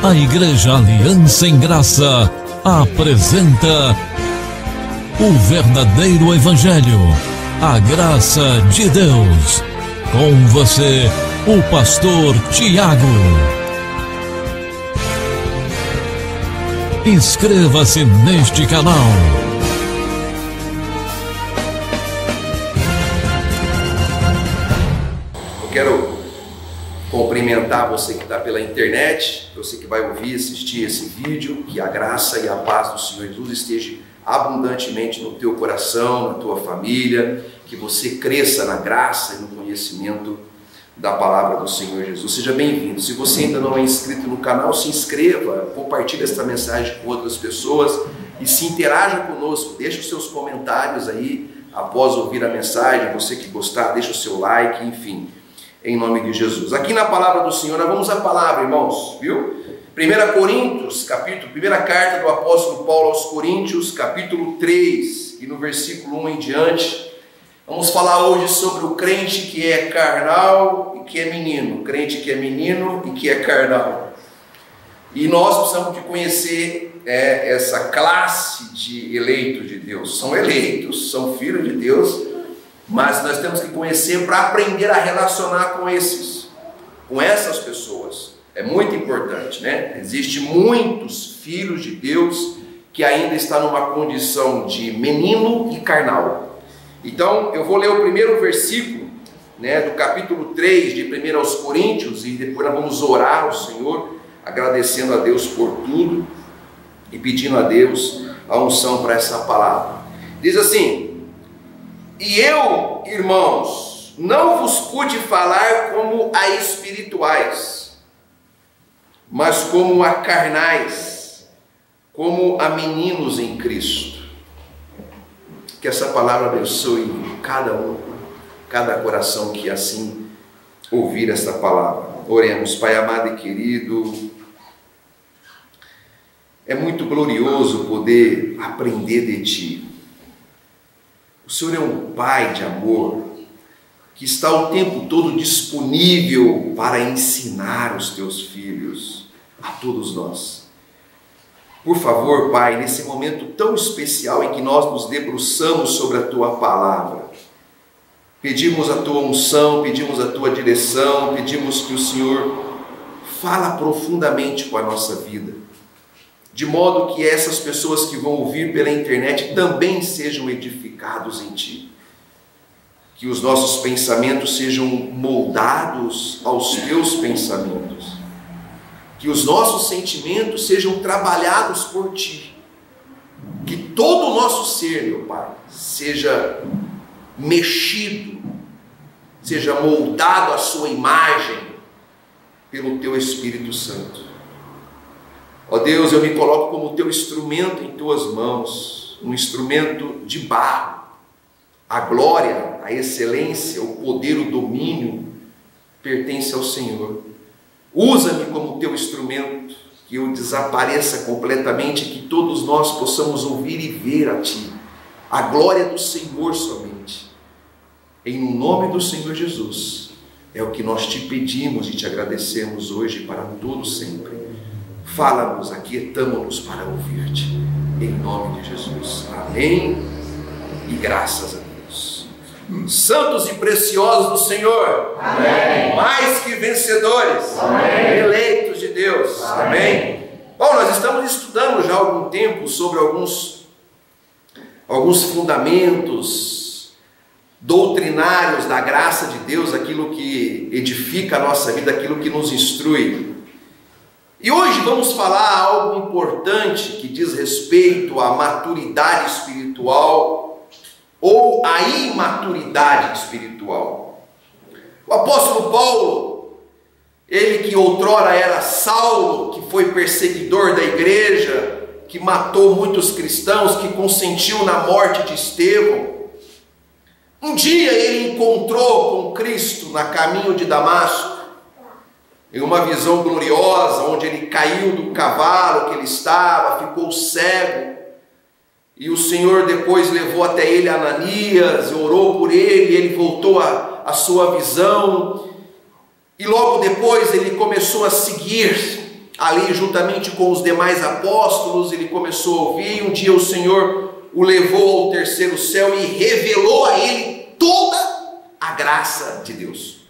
A Igreja Aliança em Graça apresenta o verdadeiro Evangelho, a graça de Deus. Com você, o pastor Tiago. Inscreva-se neste canal. Eu quero cumprimentar você que está pela internet, você que vai ouvir, assistir esse vídeo, que a graça e a paz do Senhor Jesus esteja abundantemente no teu coração, na tua família, que você cresça na graça e no conhecimento da palavra do Senhor Jesus. Seja bem-vindo. Se você ainda não é inscrito no canal, se inscreva, compartilhe esta mensagem com outras pessoas e se interaja conosco. Deixe os seus comentários aí após ouvir a mensagem. Você que gostar, deixa o seu like, enfim, em nome de Jesus. Aqui na palavra do Senhor, nós vamos à palavra, irmãos, viu? 1 Coríntios, primeira carta do apóstolo Paulo aos Coríntios, capítulo 3, e no versículo 1 em diante, vamos falar hoje sobre o crente que é carnal e que é menino, o crente que é menino e que é carnal. E nós precisamos de conhecer essa classe de eleitos de Deus. São eleitos, são filhos de Deus, mas nós temos que conhecer para aprender a relacionar com essas pessoas. É muito importante, né? Existem muitos filhos de Deus que ainda estão numa condição de menino e carnal. Então, eu vou ler o primeiro versículo, né, do capítulo 3 de 1 aos Coríntios, e depois nós vamos orar ao Senhor, agradecendo a Deus por tudo e pedindo a Deus a unção para essa palavra. Diz assim: E eu, irmãos, não vos pude falar como a espirituais, mas como a carnais, como a meninos em Cristo. Que essa palavra abençoe cada coração que assim ouvir esta palavra. Oremos. Pai amado e querido, é muito glorioso poder aprender de Ti. O Senhor é um Pai de amor, que está o tempo todo disponível para ensinar os Teus filhos, a todos nós. Por favor, Pai, nesse momento tão especial em que nós nos debruçamos sobre a Tua palavra, pedimos a Tua unção, pedimos a Tua direção, pedimos que o Senhor fala profundamente com a nossa vida, de modo que essas pessoas que vão ouvir pela internet também sejam edificados em Ti. Que os nossos pensamentos sejam moldados aos Teus pensamentos. Que os nossos sentimentos sejam trabalhados por Ti. Que todo o nosso ser, meu Pai, seja mexido, seja moldado à Sua imagem pelo Teu Espírito Santo. Ó Deus, eu me coloco como Teu instrumento em Tuas mãos, um instrumento de barro. A glória, a excelência, o poder, o domínio pertence ao Senhor. Usa-me como Teu instrumento, que eu desapareça completamente, que todos nós possamos ouvir e ver a Ti, a glória do Senhor somente. Em nome do Senhor Jesus, é o que nós Te pedimos e Te agradecemos hoje para todo sempre. Fala-nos, aquietamo-nos para ouvir-Te, em nome de Jesus. Amém e graças a Deus. Santos e preciosos do Senhor, amém. Mais que vencedores, amém. Eleitos de Deus, amém. Amém. Bom, nós estamos estudando já há algum tempo sobre alguns fundamentos doutrinários da graça de Deus, aquilo que edifica a nossa vida, aquilo que nos instrui. E hoje vamos falar algo importante que diz respeito à maturidade espiritual ou a imaturidade espiritual. O apóstolo Paulo, ele que outrora era Saulo, que foi perseguidor da igreja, que matou muitos cristãos, que consentiu na morte de Estevão, um dia ele encontrou com Cristo na caminho de Damasco, em uma visão gloriosa, onde ele caiu do cavalo que ele estava, ficou cego, e o Senhor depois levou até ele Ananias, orou por ele, ele voltou a sua visão, e logo depois ele começou a seguir ali juntamente com os demais apóstolos, ele começou a ouvir, e um dia o Senhor o levou ao terceiro céu e revelou a ele toda a graça de Deus,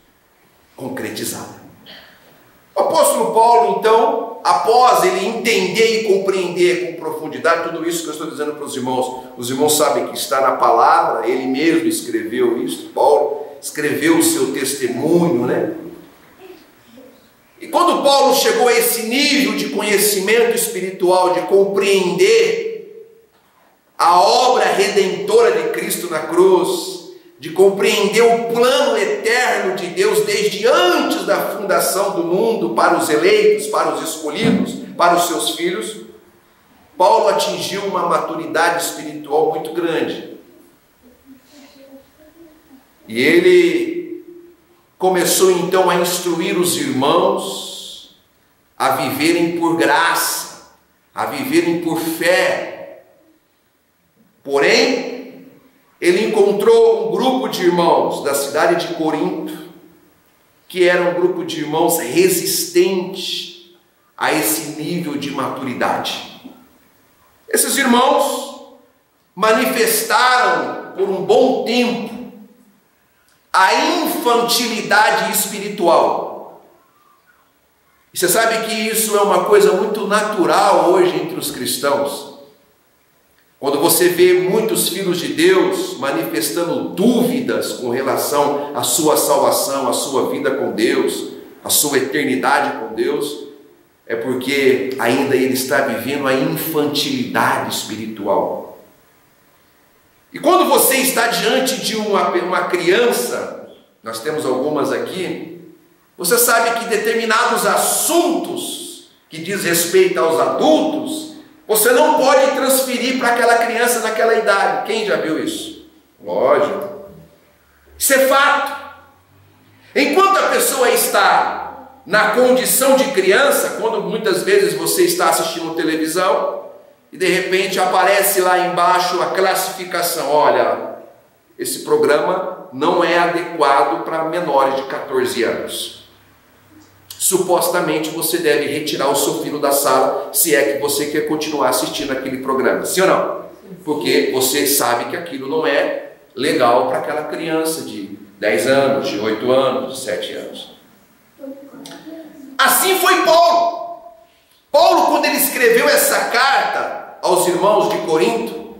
concretizada. O apóstolo Paulo, então, após ele entender e compreender com profundidade tudo isso que eu estou dizendo para os irmãos sabem que está na palavra, ele mesmo escreveu isso, Paulo escreveu o seu testemunho, né? E quando Paulo chegou a esse nível de conhecimento espiritual, de compreender a obra redentora de Cristo na cruz, de compreender o plano eterno de Deus desde antes da fundação do mundo para os eleitos, para os escolhidos, para os seus filhos, Paulo atingiu uma maturidade espiritual muito grande. E ele começou então a instruir os irmãos a viverem por graça, a viverem por fé. Porém, ele encontrou um grupo de irmãos da cidade de Corinto, que era um grupo de irmãos resistente a esse nível de maturidade. Esses irmãos manifestaram por um bom tempo a infantilidade espiritual. E você sabe que isso é uma coisa muito natural hoje entre os cristãos. Quando você vê muitos filhos de Deus manifestando dúvidas com relação à sua salvação, à sua vida com Deus, à sua eternidade com Deus, é porque ainda ele está vivendo a infantilidade espiritual. E quando você está diante de uma criança, nós temos algumas aqui, você sabe que determinados assuntos que diz respeito aos adultos, você não pode transferir para aquela criança naquela idade. Quem já viu isso? Lógico. Isso é fato. Enquanto a pessoa está na condição de criança, quando muitas vezes você está assistindo televisão e de repente aparece lá embaixo a classificação, olha, esse programa não é adequado para menores de 14 anos. Supostamente você deve retirar o seu filho da sala, se é que você quer continuar assistindo aquele programa, sim ou não? Porque você sabe que aquilo não é legal para aquela criança de 10 anos, de 8 anos, de 7 anos. Assim foi Paulo. Paulo, quando ele escreveu essa carta aos irmãos de Corinto,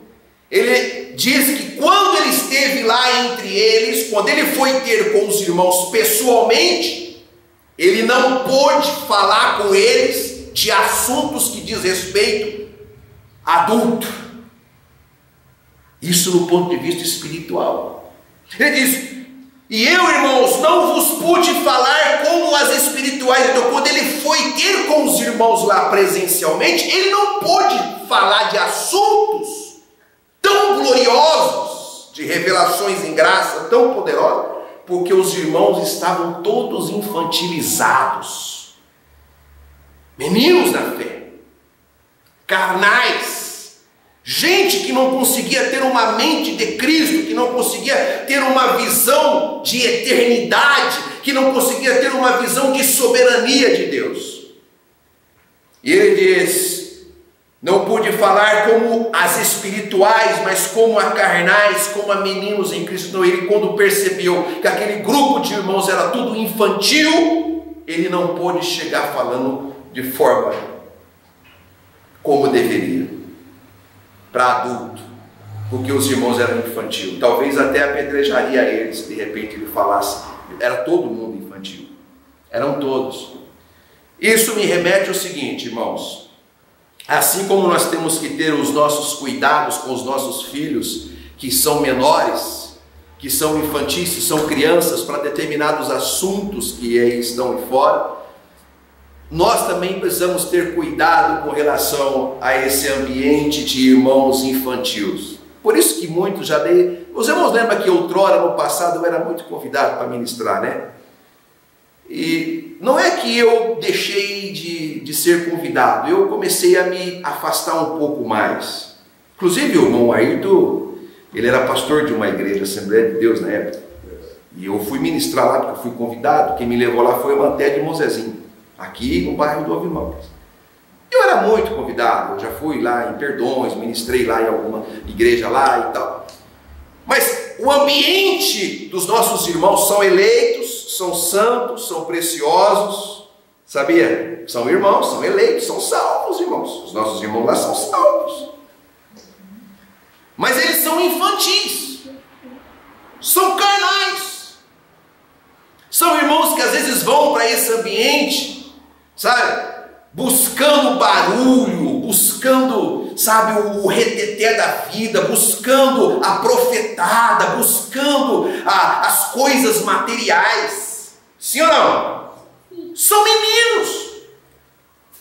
ele diz que quando ele esteve lá entre eles, quando ele foi ter com os irmãos pessoalmente, ele não pôde falar com eles de assuntos que diz respeito a adulto. Isso no ponto de vista espiritual. Ele diz, e eu, irmãos, não vos pude falar como as espirituais. Então, quando ele foi ter com os irmãos lá presencialmente, ele não pôde falar de assuntos tão gloriosos, de revelações em graça, tão poderosas, porque os irmãos estavam todos infantilizados, meninos da fé, carnais, gente que não conseguia ter uma mente de Cristo, que não conseguia ter uma visão de eternidade, que não conseguia ter uma visão de soberania de Deus. E ele diz, não pude falar como as espirituais, mas como a carnais, como a meninos em Cristo. Então ele, quando percebeu que aquele grupo de irmãos era tudo infantil, ele não pôde chegar falando de forma como deveria, para adulto, porque os irmãos eram infantil. Talvez até apedrejaria eles, se de repente ele falasse. Era todo mundo infantil, eram todos. Isso me remete ao seguinte, irmãos. Assim como nós temos que ter os nossos cuidados com os nossos filhos, que são menores, que são infantis, que são crianças, para determinados assuntos que estão aí fora, nós também precisamos ter cuidado com relação a esse ambiente de irmãos infantis. Por isso que muitos já dei... Os irmãos lembram que outrora, no passado, eu era muito convidado para ministrar, né? E não é que eu deixei de ser convidado, eu comecei a me afastar um pouco mais. Inclusive o irmão Ayrton, ele era pastor de uma igreja, Assembleia de Deus na época, e eu fui ministrar lá porque eu fui convidado. Quem me levou lá foi o Manté de Mozezinho, aqui no bairro do Ovimão. Eu era muito convidado, eu já fui lá em Perdões, ministrei lá em alguma igreja lá e tal. Mas o ambiente dos nossos irmãos são eleitos, são santos, são preciosos, sabia? São irmãos, são eleitos, são salvos, irmãos. Os nossos irmãos lá são salvos. Mas eles são infantis, são carnais. São irmãos que às vezes vão para esse ambiente, sabe? Buscando barulho, buscando, sabe, o reteté da vida, buscando a profetada, buscando as coisas materiais. Sim ou não? São meninos.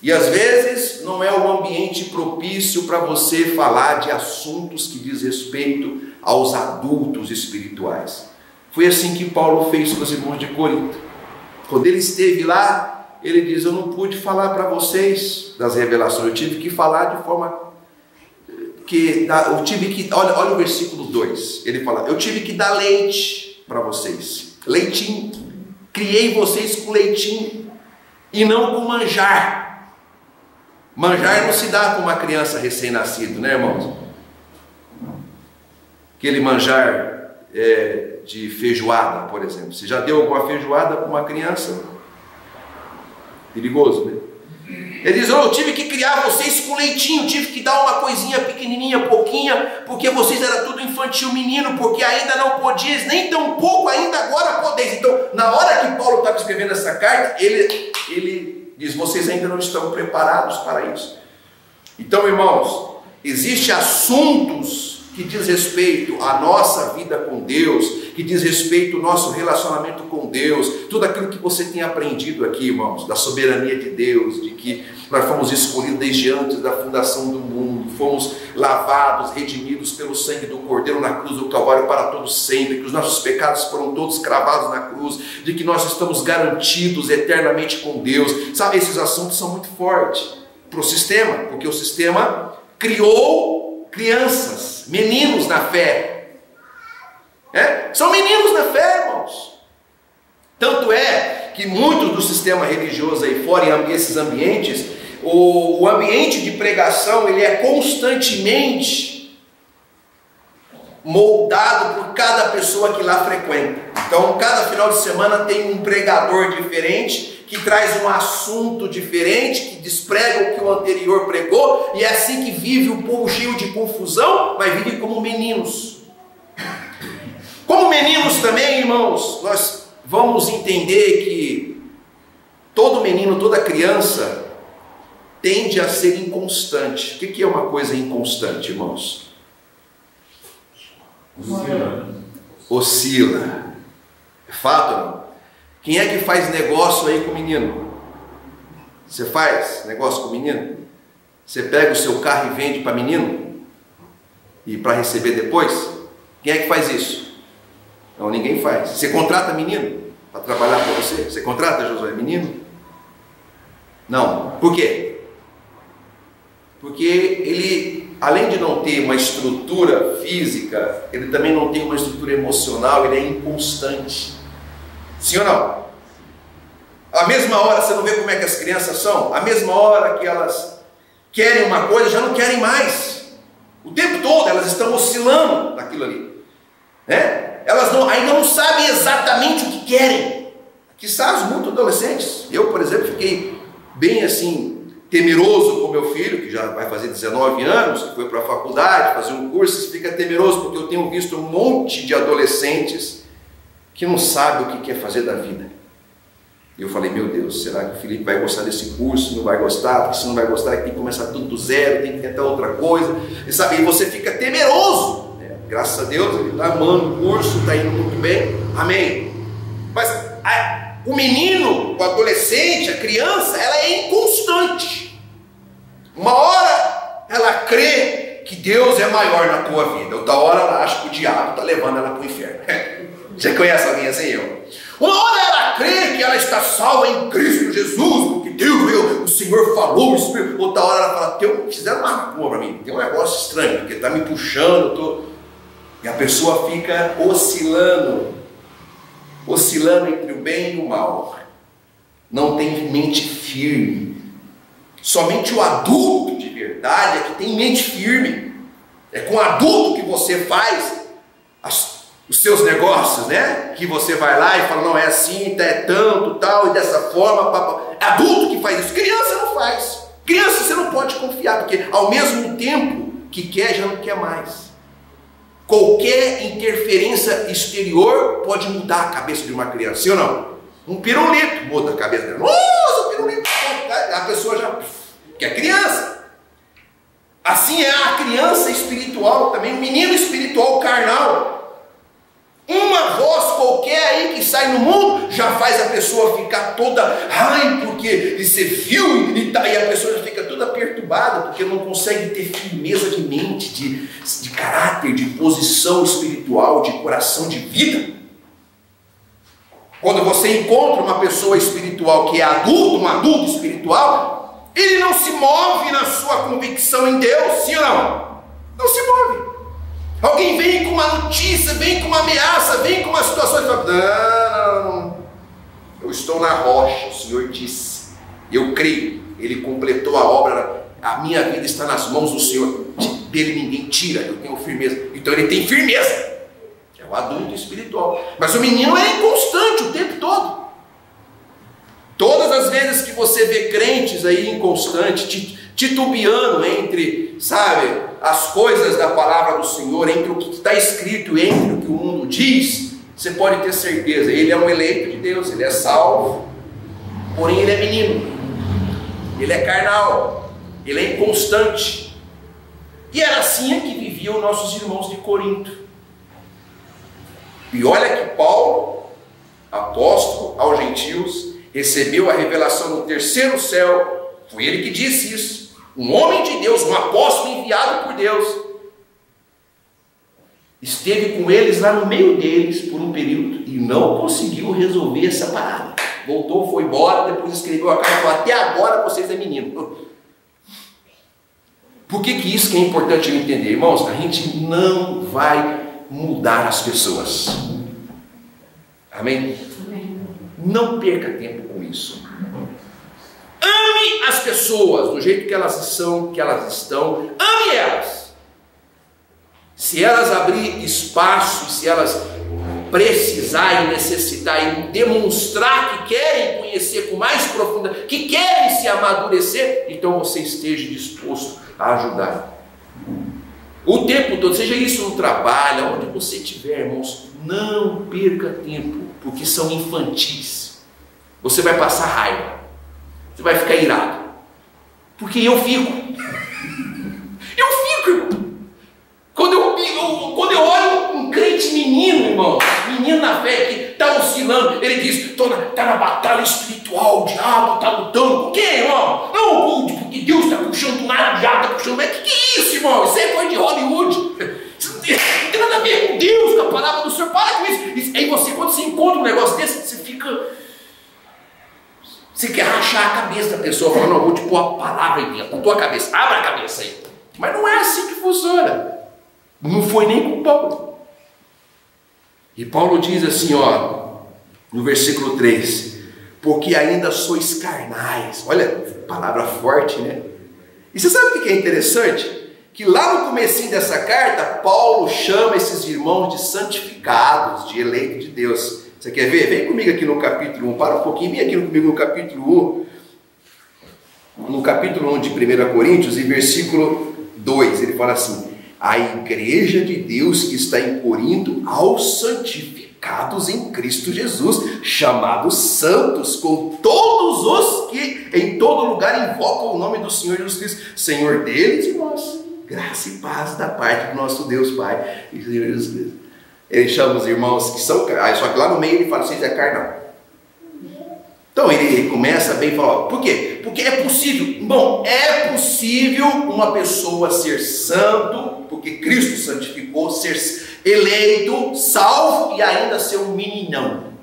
E às vezes não é o ambiente propício para você falar de assuntos que diz respeito aos adultos espirituais. Foi assim que Paulo fez com os irmãos de Corinto. Quando ele esteve lá, ele diz: eu não pude falar para vocês das revelações, eu tive que falar de forma que, olha o versículo 2, ele fala: eu tive que dar leite para vocês, leitinho, criei vocês com leitinho e não com manjar. Manjar não se dá com uma criança recém-nascida, né, irmãos? Aquele manjar de feijoada, por exemplo. Você já deu alguma feijoada para uma criança? Perigoso, né? Ele diz: eu tive que criar vocês com leitinho, tive que dar uma coisinha pequenininha, pouquinha, porque vocês eram tudo infantil, menino, porque ainda não podias, nem tão pouco ainda agora podeis. Então, na hora que Paulo estava escrevendo essa carta, ele diz: vocês ainda não estão preparados para isso. Então, irmãos, existem assuntos que diz respeito à nossa vida com Deus, que diz respeito ao nosso relacionamento com Deus, tudo aquilo que você tem aprendido aqui, irmãos, da soberania de Deus, de que nós fomos escolhidos desde antes da fundação do mundo, fomos lavados, redimidos pelo sangue do Cordeiro na cruz do Calvário para todos sempre, que os nossos pecados foram todos cravados na cruz, de que nós estamos garantidos eternamente com Deus. Sabe, esses assuntos são muito fortes para o sistema, porque o sistema criou crianças, meninos na fé. São meninos na fé, irmãos. Tanto é que muitos do sistema religioso aí fora, em esses ambientes, o ambiente de pregação, ele é constantemente moldado por cada pessoa que lá frequenta. Então, cada final de semana tem um pregador diferente, que traz um assunto diferente, que desprega o que o anterior pregou, e é assim que vive o povo cheio de confusão, mas vive como meninos. Como meninos também, irmãos, nós vamos entender que todo menino, toda criança tende a ser inconstante. O que é uma coisa inconstante, irmãos? Oscila. É fato, não? Quem é que faz negócio aí com o menino? Você faz negócio com o menino? Você pega o seu carro e vende para menino? E para receber depois? Quem é que faz isso? Não, ninguém faz. Você contrata menino para trabalhar para você? Você contrata, Josué, menino? Não. Por quê? Porque ele, além de não ter uma estrutura física, ele também não tem uma estrutura emocional, ele é inconstante. Sim ou não? A mesma hora, você não vê como é que as crianças são? A mesma hora que elas querem uma coisa, já não querem mais. O tempo todo elas estão oscilando naquilo ali. Elas ainda não sabem exatamente o que querem. Quizás muitos adolescentes. Eu, por exemplo, fiquei bem assim, temeroso com meu filho, que já vai fazer 19 anos, que foi para a faculdade, fazer um curso. Você fica temeroso porque eu tenho visto um monte de adolescentes que não sabe o que quer fazer da vida. E eu falei: meu Deus, será que o Felipe vai gostar desse curso? Não vai gostar? Porque se não vai gostar, tem que começar tudo do zero, tem que tentar outra coisa. E sabe, e você fica temeroso. Graças a Deus, ele está amando o curso, está indo muito bem. Amém. Mas o menino, o adolescente, a criança, ela é inconstante. Uma hora ela crê que Deus é maior na tua vida, outra hora ela acha que o diabo está levando ela para o inferno. Você conhece alguém assim? Eu? Uma hora ela crê que ela está salva em Cristo Jesus, porque Deus, o Senhor falou, o Espírito. Outra hora ela fala: fizeram uma macumba para mim, tem um negócio estranho, porque está me puxando, E a pessoa fica oscilando entre o bem e o mal, não tem mente firme. Somente o adulto de verdade é que tem mente firme. É com o adulto que você faz os seus negócios, né? Que você vai lá e fala, não, é assim, é tanto, tal, e dessa forma. Papai. É adulto que faz isso. Criança não faz. Criança você não pode confiar, porque ao mesmo tempo que quer, já não quer mais. Qualquer interferência exterior pode mudar a cabeça de uma criança, sim ou não? Um pirulito muda a cabeça dela. Nossa, pirulito! A pessoa já quer criança. Assim é a criança espiritual também, o menino espiritual carnal. Uma voz qualquer aí que sai no mundo já faz a pessoa ficar toda, ai, porque você viu, e a pessoa já fica toda perturbada, porque não consegue ter firmeza de mente, de caráter, de posição espiritual, de coração, de vida. Quando você encontra uma pessoa espiritual que é adulto, um adulto espiritual, ele não se move na sua convicção em Deus, sim ou não? Não se move. Alguém vem com uma notícia, vem com uma ameaça, vem com uma situação e fala, não, eu estou na rocha, o Senhor disse, eu creio, Ele completou a obra, a minha vida está nas mãos do Senhor, dele ninguém tira, eu tenho firmeza. Então ele tem firmeza, é o adulto espiritual. Mas o menino é inconstante o tempo todo. Todas as vezes que você vê crentes aí inconstantes, titubeando entre, sabe, as coisas da palavra do Senhor, entre o que está escrito, entre o que o mundo diz, você pode ter certeza, ele é um eleito de Deus, ele é salvo, porém ele é menino, ele é carnal, ele é inconstante. E era assim que viviam nossos irmãos de Corinto. E olha que Paulo, apóstolo aos gentios, recebeu a revelação no terceiro céu. Foi ele que disse isso. Um homem de Deus, um apóstolo enviado por Deus, esteve com eles lá no meio deles por um período e não conseguiu resolver essa parada. Voltou, foi embora, depois escreveu a carta e falou, até agora vocês é menino. Por que isso que é importante entender? Irmãos, a gente não vai mudar as pessoas. Amém? Não perca tempo com isso. Ame as pessoas do jeito que elas são, que elas estão. Ame elas. Se elas abrir espaço, se elas precisar e necessitar e demonstrar que querem conhecer com mais profundidade, que querem se amadurecer, então você esteja disposto a ajudar. O tempo todo, seja isso no trabalho, onde você estiver, irmãos, não perca tempo, porque são infantis. Você vai passar raiva. Você vai ficar irado. Porque eu fico. Irmão. Quando eu olho um crente menino, irmão, menino na fé que está oscilando, ele diz, está na batalha espiritual, o diabo está lutando. Por quê, irmão? Não, porque Deus está puxando nada, o diabo está puxando. Mas que é isso, irmão? Isso é coisa de Hollywood. Isso não tem nada a ver com Deus, com a palavra do Senhor. Para com isso. Aí você, quando você encontra um negócio desse, você fica... Você quer rachar a cabeça da pessoa, falando, não, vou te pôr a palavra aí dentro da tua cabeça, abre a cabeça aí. Mas não é assim que funciona. Não foi nem com Paulo. E Paulo diz assim, ó, no versículo 3, porque ainda sois carnais. Olha, palavra forte, né? E você sabe o que é interessante? Que lá no comecinho dessa carta, Paulo chama esses irmãos de santificados, de eleitos de Deus. Você quer ver? Vem comigo aqui no capítulo 1, para um pouquinho, vem aqui comigo no capítulo 1. No capítulo 1 de 1 Coríntios, e versículo 2, ele fala assim, a igreja de Deus que está em Corinto, aos santificados em Cristo Jesus, chamados santos, com todos os que em todo lugar invocam o nome do Senhor Jesus Cristo, Senhor deles e nós. Graça e paz da parte do nosso Deus Pai e Senhor Jesus Cristo. Ele chama os irmãos que são carnais, só que lá no meio ele fala, vocês é carnal. Então ele começa bem e fala, por quê? Porque é possível, bom, é possível uma pessoa ser santo, porque Cristo santificou, ser eleito, salvo e ainda ser um meninão,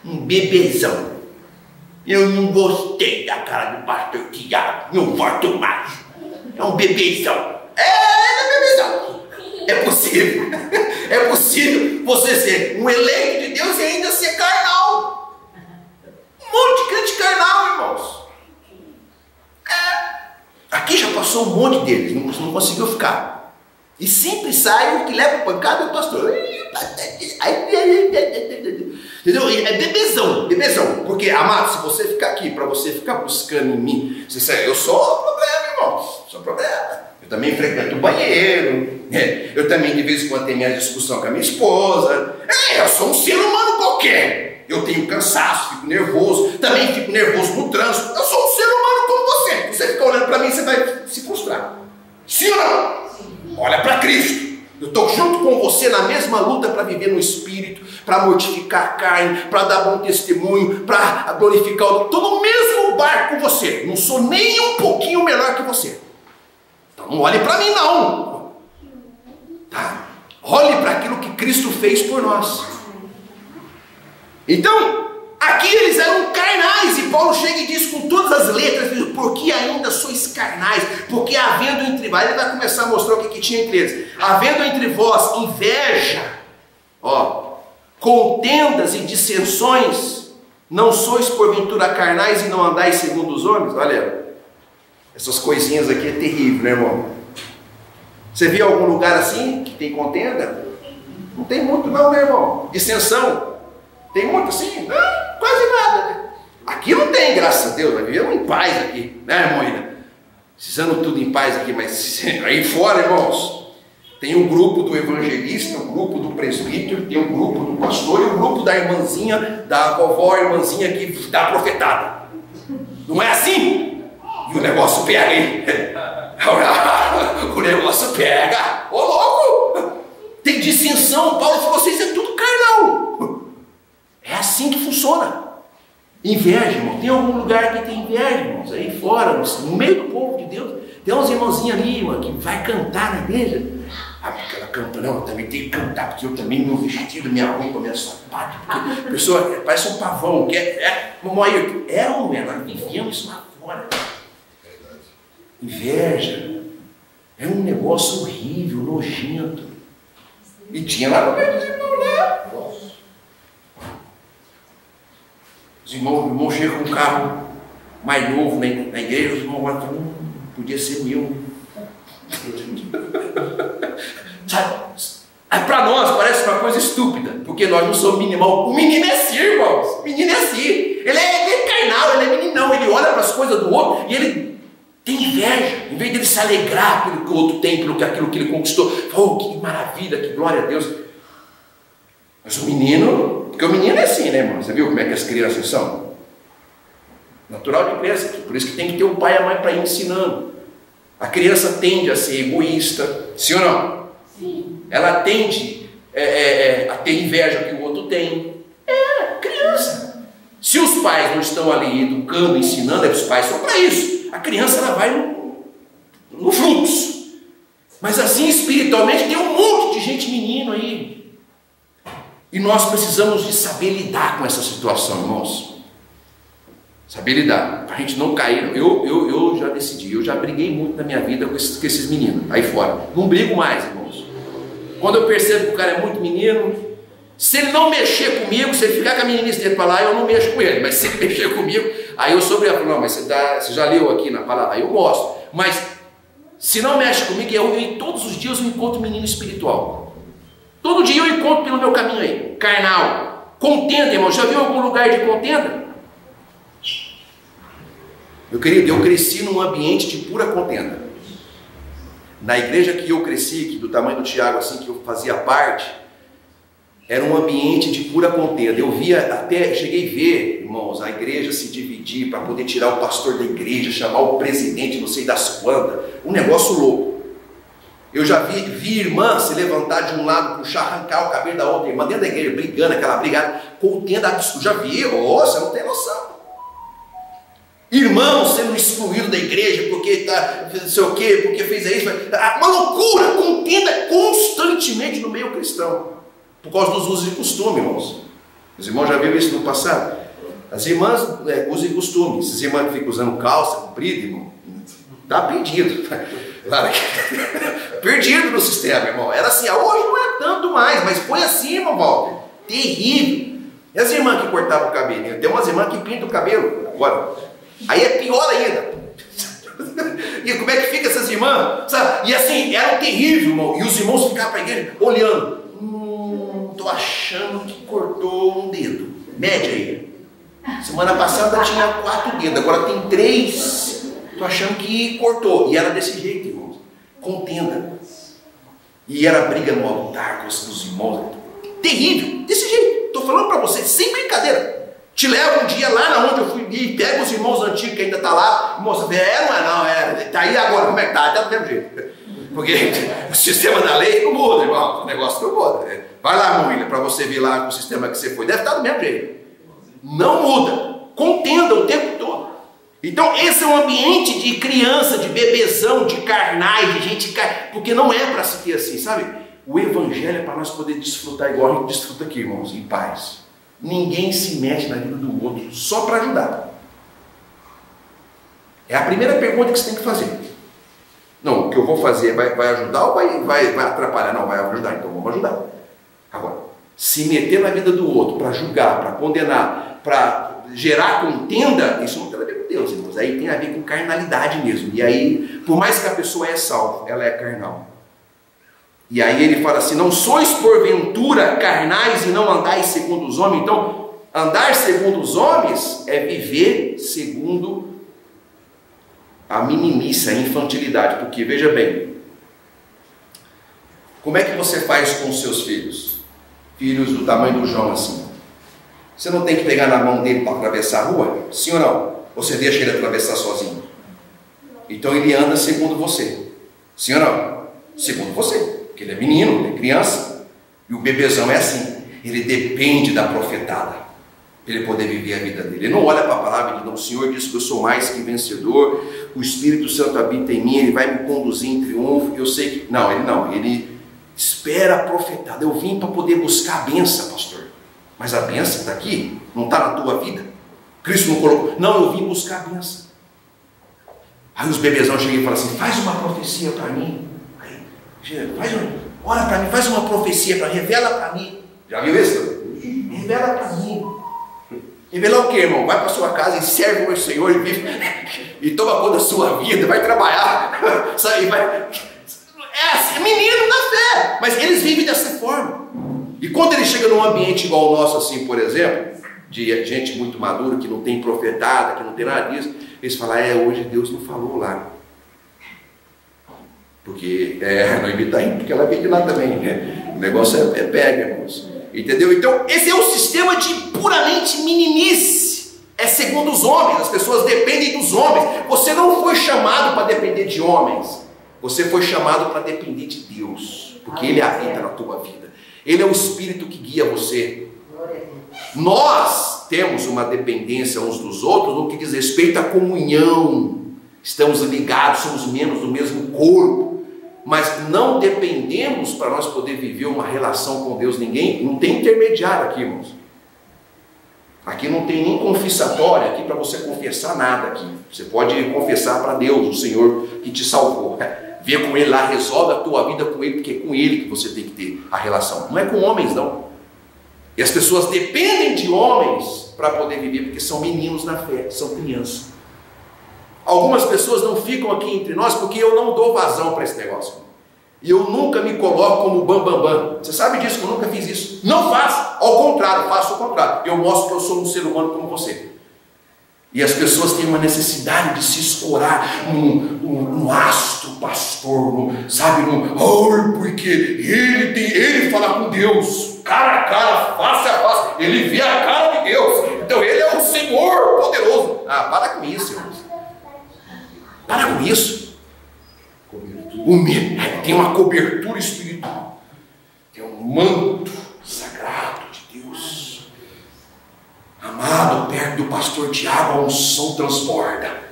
um bebezão. Eu não gostei da cara do pastor Tiago, não voto mais. É um bebezão. É bebezão. É possível. É possível você ser um eleito de Deus e ainda ser carnal. Um monte de crente carnal, irmãos. passou um monte deles, não conseguiu ficar. E sempre sai o que leva pancada é o pastor. Entendeu? É bebezão. Porque, amado, se você ficar aqui, para você ficar buscando em mim, eu sou o problema, irmãos. Sou o problema. Eu também frequento o banheiro. Eu também, de vez em quando, tenho minha discussão com a minha esposa. Eu sou um ser humano qualquer. Eu tenho cansaço, fico nervoso. Também fico nervoso no trânsito. Eu sou um ser humano como você. Você fica olhando para mim, você vai se frustrar. Sim ou não? Olha para Cristo. Eu estou junto com você na mesma luta para viver no Espírito, para mortificar a carne, para dar bom testemunho, para glorificar o... Estou no mesmo barco com você. Não sou nem um pouquinho melhor que você. Então não olhe para mim não. Tá? Olhe para aquilo que Cristo fez por nós. Então, aqui eles eram carnais, e Paulo chega e diz com todas as letras, porque ainda sois carnais, porque havendo entre vós, ele vai começar a mostrar o que tinha entre eles, havendo entre vós inveja, contendas e dissensões, não sois porventura carnais e não andais segundo os homens? Olha, essas coisinhas aqui é terrível, né, irmão? Você viu algum lugar assim, que tem contenda? Não tem muito não, né, irmão? Dissensão? Tem muito assim? Não, quase nada, né? Aqui não tem, graças a Deus, nós vivemos em paz aqui, né, irmão? Precisando tudo em paz aqui, mas aí fora, irmãos, tem um grupo do evangelista, um grupo do presbítero, tem um grupo do pastor e um grupo da irmãzinha, da vovó, irmãzinha que dá profetada. Não é assim? E o negócio pega, hein? O negócio pega. Ô louco! Tem dissensão. Paulo falou, vocês é tudo carnal. É assim que funciona. Inveja, irmão. Tem algum lugar que tem inveja, irmãos? Aí fora, no meio do povo de Deus, tem umas irmãzinhas ali, irmão, que vai cantar na igreja. Ah, porque ela canta, não, eu também tenho que cantar, porque eu também, meu vestido, minha roupa, minha sapato, porque a pessoa parece um pavão, que nós vivemos isso lá fora. Inveja é um negócio horrível, nojento. E tinha lá no meio dos irmãos lá. Os irmãos chegam com um carro mais novo na igreja, os irmãos falam, podia ser meu. Para nós parece uma coisa estúpida, porque nós não somos minimal. O menino é assim, irmãos. O menino é assim. Ele é carnal, ele é meninão. Ele olha para as coisas do outro e ele tem inveja. Em vez de ele se alegrar pelo que o outro tem, pelo que aquilo que ele conquistou. Oh, que maravilha, que glória a Deus. Mas o menino, porque o menino é assim, né, irmão? Você viu como é que as crianças são? Natural de criança, por isso que tem que ter um pai e a mãe para ir ensinando. A criança tende a ser egoísta, sim ou não? Sim. Ela tende a ter inveja que o outro tem. Criança. Se os pais não estão ali educando, ensinando, os pais são para isso. A criança ela vai no fluxo. Mas assim espiritualmente tem um monte de gente menino aí. E nós precisamos de saber lidar com essa situação, irmãos. Saber lidar, para a gente não cair. Eu já decidi, eu já briguei muito na minha vida com esses meninos aí fora. Não brigo mais, irmãos. Quando eu percebo que o cara é muito menino, se ele não mexer comigo, se ele ficar com a meninice dele para lá, eu não mexo com ele. Mas se ele mexer comigo, aí eu sobre ela, não, mas você já leu aqui na palavra, aí eu mostro. Mas se não mexe comigo, todos os dias eu encontro um menino espiritual. Todo dia eu encontro pelo meu caminho aí, carnal. Contenda, irmão, já viu algum lugar de contenda? Meu querido, eu cresci num ambiente de pura contenda. Na igreja que eu cresci, que do tamanho do Tiago, assim, que eu fazia parte, era um ambiente de pura contenda. Eu cheguei a ver, irmãos, a igreja se dividir para poder tirar o pastor da igreja, chamar o presidente, não sei das quantas, um negócio louco. Eu já vi irmã se levantar de um lado, puxar, arrancar o cabelo da outra irmã dentro da igreja, brigando, aquela brigada, contenda absurda. Já vi, você não tem noção. Irmão sendo excluído da igreja porque tá, não sei o quê, porque fez isso. Uma loucura, contenda constantemente no meio cristão, por causa dos usos e costumes, irmãos. Os irmãos já viram isso no passado. As irmãs usam e costumes. Essas irmãs que ficam usando calça comprida, irmão, está perdido. Perdido no sistema, irmão. Era assim, hoje não é tanto mais, mas foi assim, irmão Walter. Terrível. E as irmãs que cortavam o cabelo? Tem umas irmãs que pintam o cabelo agora. Aí é pior ainda. E como é que fica essas irmãs? Sabe? E assim, era terrível, irmão. E os irmãos ficavam para a igreja olhando. Tô achando que cortou um dedo. Mede aí. Semana passada tinha 4 dedos, agora tem 3. Tô achando que cortou. E era desse jeito, irmãos. Contenda. E era briga no altar com os irmãos. Terrível. Desse jeito. Tô falando para você, sem brincadeira. Te levo um dia lá na onde eu fui e pega os irmãos antigos que ainda tá lá. Moça, tá aí agora, como é que tá? Tá do mesmo jeito. Porque o sistema da lei não muda, irmão. O negócio não muda. Vai lá, irmão William, para você ver lá o sistema que você foi. Deve estar do mesmo jeito. Não muda. Contenda o tempo todo. Então esse é um ambiente de criança, de bebezão, de carnais, de gente... Porque não é para se ter assim, sabe? O evangelho é para nós poder desfrutar igual a gente desfruta aqui, irmãos, em paz. Ninguém se mete na vida do outro só para ajudar. É a primeira pergunta que você tem que fazer. Não, o que eu vou fazer vai ajudar ou vai atrapalhar? Não, vai ajudar, então vamos ajudar. Agora, se meter na vida do outro para julgar, para condenar, para gerar contenda, isso não tem a ver com Deus, irmãos. Aí tem a ver com carnalidade mesmo. E aí, por mais que a pessoa é salva, ela é carnal. E aí ele fala assim, não sois porventura carnais e não andais segundo os homens. Então, andar segundo os homens é viver segundo a meninice, a infantilidade. Porque, veja bem, como é que você faz com os seus filhos? Filhos do tamanho do João assim. Você não tem que pegar na mão dele para atravessar a rua? Sim ou não? Ou você deixa ele atravessar sozinho? Então ele anda segundo você. Sim ou não? Segundo você. Porque ele é menino, ele é criança. E o bebezão é assim. Ele depende da profetada para ele poder viver a vida dele. Ele não olha para a palavra e diz, não, o Senhor disse que eu sou mais que vencedor, o Espírito Santo habita em mim, ele vai me conduzir em triunfo, eu sei que... Não, ele espera a profetada. Eu vim para poder buscar a bênção, pastor. Mas a bênção está aqui, não está na tua vida. Cristo não colocou. Não, eu vim buscar a bênção. Aí os bebezão chegam e falam assim, faz uma profecia para mim. Ora para mim, faz uma profecia, revela para mim. Já viu isso? Revela para mim. Revelar o que, irmão? Vai para sua casa e serve o Senhor e vive, e toma conta da sua vida, vai trabalhar, sabe? É assim, menino da fé, mas eles vivem dessa forma. E quando ele chega num ambiente igual o nosso, assim, por exemplo, de gente muito madura, que não tem profetada, que não tem nada disso, eles falam, hoje Deus não falou lá. Porque não imita aí, porque ela vem de lá também, né? O negócio é pega, irmãos. Entendeu? Então, esse é um sistema de puramente meninice. É segundo os homens, as pessoas dependem dos homens. Você não foi chamado para depender de homens. Você foi chamado para depender de Deus. Porque Ele habita na tua vida. Ele é o Espírito que guia você. Nós temos uma dependência uns dos outros no que diz respeito à comunhão. Estamos ligados, somos membros do mesmo corpo. Mas não dependemos para nós poder viver uma relação com Deus. Não tem intermediário aqui, irmãos. Aqui não tem nem confessatório aqui para você confessar nada aqui. Você pode confessar para Deus, o Senhor que te salvou. Vê com Ele lá, resolve a tua vida com Ele, porque é com Ele que você tem que ter a relação. Não é com homens, não. E as pessoas dependem de homens para poder viver, porque são meninos na fé, são crianças. Algumas pessoas não ficam aqui entre nós porque eu não dou vazão para esse negócio. E eu nunca me coloco como bam. Você sabe disso, que eu nunca fiz isso. Não faço, ao contrário, faço o contrário. Eu mostro que eu sou um ser humano como você. E as pessoas têm uma necessidade de se escorar num astro pastor, porque ele fala com Deus, cara a cara, face a face, ele vê a cara de Deus, então ele é o Senhor poderoso. Para com isso, irmãos. Para com isso. Tem uma cobertura espiritual, tem um manto sagrado de Deus. Amado, perto do pastor Tiago, a unção transborda.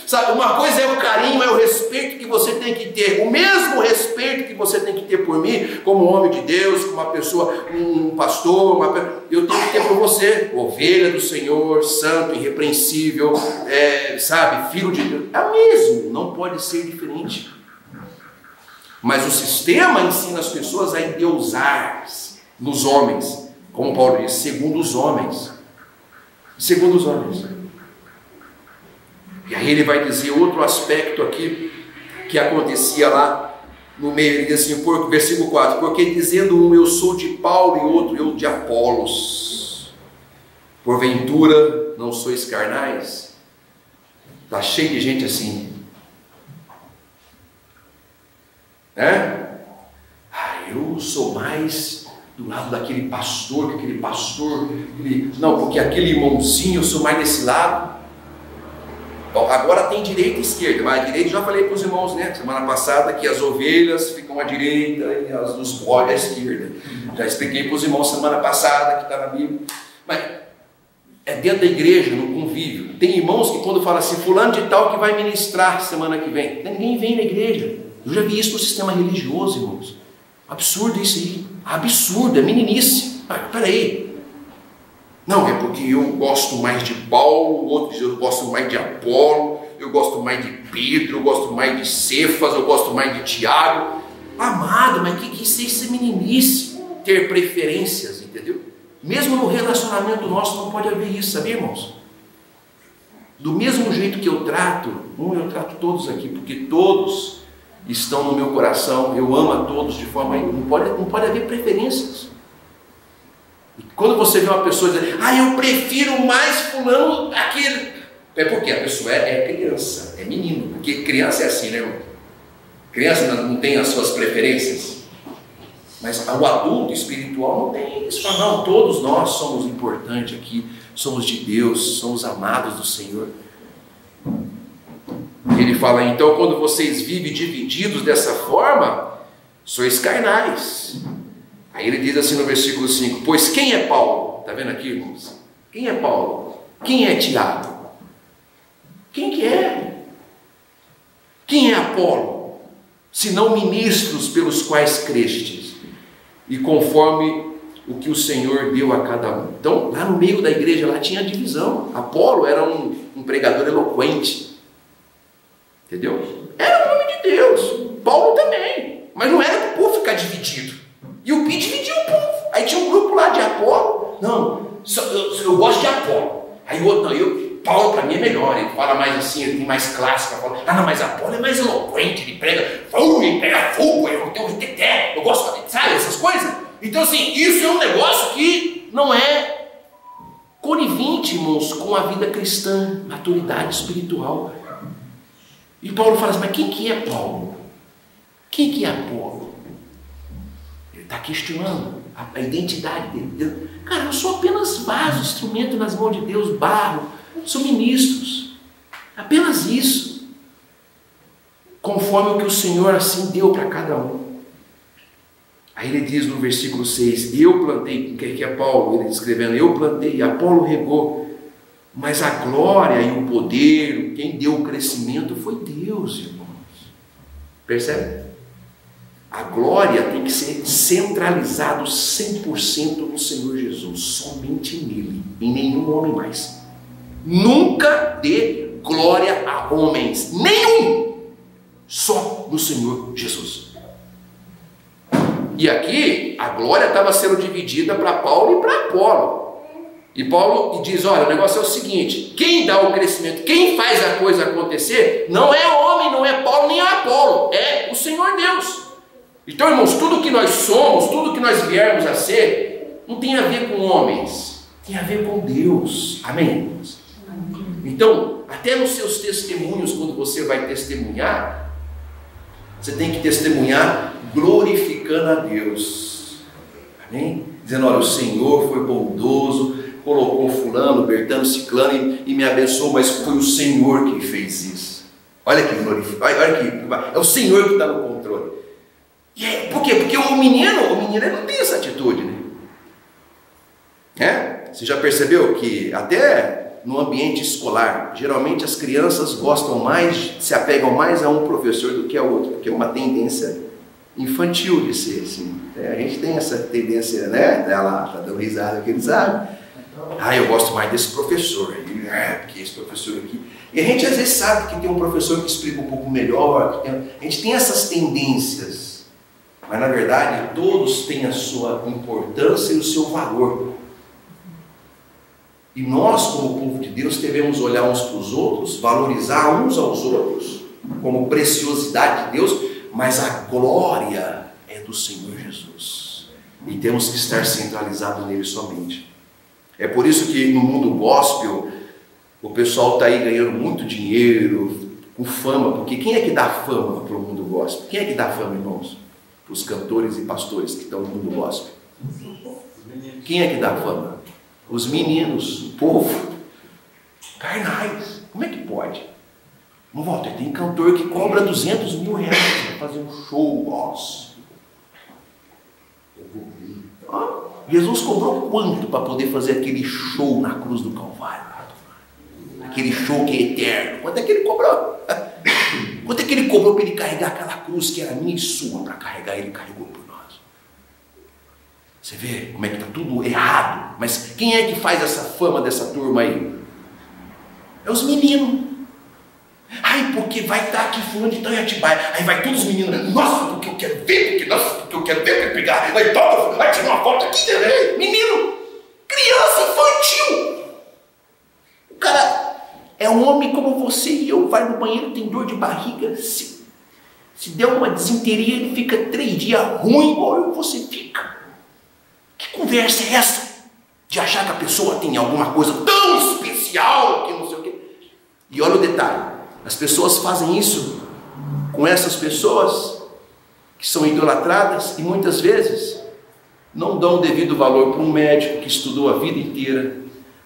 Sabe, uma coisa é o carinho, é o respeito que você tem que ter, o mesmo respeito que você tem que ter por mim, como homem de Deus, como uma pessoa, um pastor, eu tenho que ter por você, ovelha do Senhor, santo, irrepreensível, filho de Deus, é o mesmo, não pode ser diferente. Mas o sistema ensina as pessoas a endeusar nos homens, como Paulo diz, segundo os homens. Segundo os homens. E aí ele vai dizer outro aspecto aqui que acontecia lá no meio. Ele diz assim, versículo 4, porque dizendo um, eu sou de Paulo, e outro, eu de Apolos, porventura não sois carnais? Está cheio de gente assim, né? Eu sou mais do lado daquele pastor, não, porque aquele irmãozinho, eu sou mais desse lado. Bom, agora tem direita e esquerda, mas a direita, já falei para os irmãos, né, semana passada, que as ovelhas ficam à direita e as dos bodes à esquerda. Já expliquei para os irmãos semana passada, que está na Bíblia. Mas é dentro da igreja, no convívio. Tem irmãos que quando falam assim, fulano de tal que vai ministrar semana que vem, ninguém vem na igreja. Eu já vi isso no sistema religioso, irmãos. Absurdo isso aí. Absurdo, é meninice. Peraí. Não, é porque eu gosto mais de Paulo, outro diz eu gosto mais de Apolo, eu gosto mais de Pedro, eu gosto mais de Cefas, eu gosto mais de Tiago. Amado, mas que isso é meninice, ter preferências, entendeu? Mesmo no relacionamento nosso não pode haver isso, sabia, irmãos? Do mesmo jeito que eu trato todos aqui, porque todos estão no meu coração, eu amo a todos de forma... Não pode haver preferências. E quando você vê uma pessoa dizer, eu prefiro mais fulano aquele... É porque a pessoa é criança, é menino. Porque criança é assim, né, irmão? Criança não tem as suas preferências. Mas o adulto espiritual não tem isso. Não, todos nós somos importantes aqui, somos de Deus, somos amados do Senhor. Ele fala, então, quando vocês vivem divididos dessa forma, sois carnais. Aí ele diz assim no versículo 5, pois quem é Paulo? Está vendo aqui, irmãos? Quem é Paulo? Quem é Tiago? Quem que é? Quem é Apolo? Senão ministros pelos quais crestes, e conforme o que o Senhor deu a cada um. Então, lá no meio da igreja, lá tinha divisão. Apolo era um pregador eloquente. Entendeu? Era o nome de Deus. Paulo também. Mas não era para o povo ficar dividido. E o Pi dividiu o povo. Aí tinha um grupo lá de Apolo. Não, eu gosto de Apolo. Aí o outro, não, Paulo para mim é melhor. Ele fala mais assim, ele tem mais clássico. Não, mas Apolo é mais eloquente. Ele prega fogo, eu gosto, sabe, essas coisas. Então assim, isso é um negócio que não é conivente, irmãos, com a vida cristã, maturidade espiritual. E Paulo fala assim, mas quem que é Paulo? Quem que é Apolo? Ele está questionando a identidade dele. Cara, eu sou apenas vaso, instrumento nas mãos de Deus, barro, sou ministros. Apenas isso. Conforme o que o Senhor assim deu para cada um. Aí ele diz no versículo 6, eu plantei, que é Paulo, ele escrevendo, eu plantei, Apolo regou, mas a glória e o poder, quem deu o crescimento foi Deus, irmãos. Percebe? A glória tem que ser centralizado 100% no Senhor Jesus, somente nele, em nenhum homem mais. Nunca dê glória a homens, nenhum, só no Senhor Jesus. E aqui a glória estava sendo dividida para Paulo e para Apolo. E Paulo diz, olha, o negócio é o seguinte, quem dá o crescimento, quem faz a coisa acontecer, não é homem, não é Paulo nem Apolo, é o Senhor Deus. Então, irmãos, tudo que nós somos, tudo que nós viermos a ser, não tem a ver com homens, tem a ver com Deus. Amém, irmãos? Então, até nos seus testemunhos, quando você vai testemunhar, você tem que testemunhar glorificando a Deus. Amém? Dizendo, olha, o Senhor foi bondoso, colocou fulano, Bertano, ciclano e me abençoou, mas foi o Senhor que fez isso. Olha que glorificado, olha que é o Senhor que está no controle. E por quê? Porque o menino ele não tem essa atitude, né? Você já percebeu que até no ambiente escolar, geralmente as crianças gostam mais, se apegam mais a um professor do que a outro, porque é uma tendência infantil de ser assim. A gente tem essa tendência, né? Ela está dando risada que ele sabe. Eu gosto mais desse professor, porque esse professor aqui. E a gente às vezes sabe que tem um professor que explica um pouco melhor, a gente tem essas tendências. Mas na verdade todos têm a sua importância e o seu valor. E nós, como povo de Deus, devemos olhar uns para os outros, valorizar uns aos outros, como preciosidade de Deus, mas a glória é do Senhor Jesus. E temos que estar centralizados nele somente. É por isso que no mundo gospel, o pessoal está aí ganhando muito dinheiro, com fama, porque quem é que dá fama para o mundo gospel? Quem é que dá fama, irmãos? Para os cantores e pastores que estão no mundo gospel. Quem é que dá fama? Os meninos, o povo, carnais. Como é que pode? Não volta, tem cantor que cobra 200 mil reais para fazer um show. Nossa. Jesus cobrou quanto para poder fazer aquele show na cruz do Calvário? Aquele show que é eterno. Quanto é que ele cobrou? Quanto é que ele cobrou para ele carregar aquela cruz que era minha e sua para carregar? Ele carregou por nós. Você vê como é que está tudo errado. Mas quem é que faz essa fama dessa turma aí? É os meninos. Ai, porque vai estar aqui fulano de Itaioatibaia. Aí vai todos os meninos. Nossa, porque eu quero ver, porque eu quero ver para pegar. Aí toma, vai tirar uma foto aqui. Menino, criança infantil. O cara é um homem como você e eu. Vai no banheiro, tem dor de barriga. Se der uma desinteria, ele fica 3 dias ruim, igual você fica. Que conversa é essa? De achar que a pessoa tem alguma coisa tão especial que não sei o quê. E olha o detalhe. As pessoas fazem isso com essas pessoas que são idolatradas e muitas vezes não dão o devido valor para um médico que estudou a vida inteira,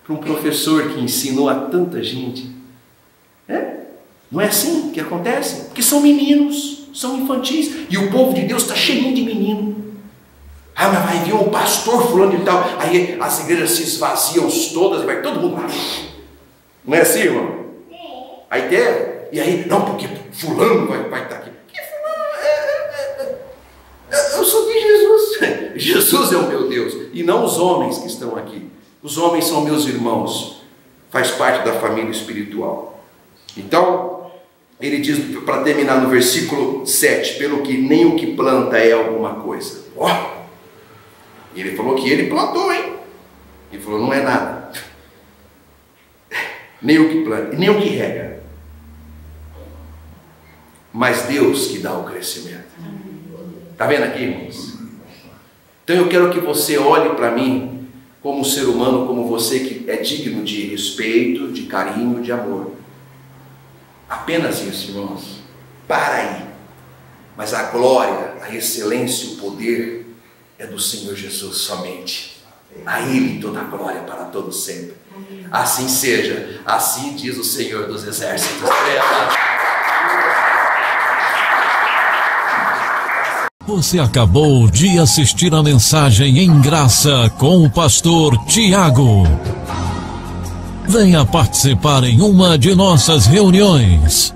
para um professor que ensinou a tanta gente. Não é assim que acontece? Porque são meninos, são infantis. E o povo de Deus está cheio de menino. Ah, mas vai vir um pastor fulano e tal. Aí as igrejas se esvaziam todas e vai todo mundo lá. Não é assim, irmão? A ideia, e aí, não, porque fulano vai estar aqui. Que fulano? Eu sou de Jesus. Jesus é o meu Deus, e não os homens que estão aqui. Os homens são meus irmãos, faz parte da família espiritual. Então, ele diz, para terminar no versículo 7, pelo que nem o que planta é alguma coisa. E ele falou que ele plantou, hein? Ele falou, não é nada. Nem o que planta, nem o que rega. Mas Deus que dá o crescimento. Está vendo aqui, irmãos? Então eu quero que você olhe para mim como um ser humano, como você que é digno de respeito, de carinho, de amor. Apenas isso, irmãos. Para aí. Mas a glória, a excelência, o poder é do Senhor Jesus somente. A Ele toda a glória para todo sempre. Assim seja. Assim diz o Senhor dos Exércitos. Você acabou de assistir a mensagem em graça com o pastor Tiago. Venha participar em uma de nossas reuniões.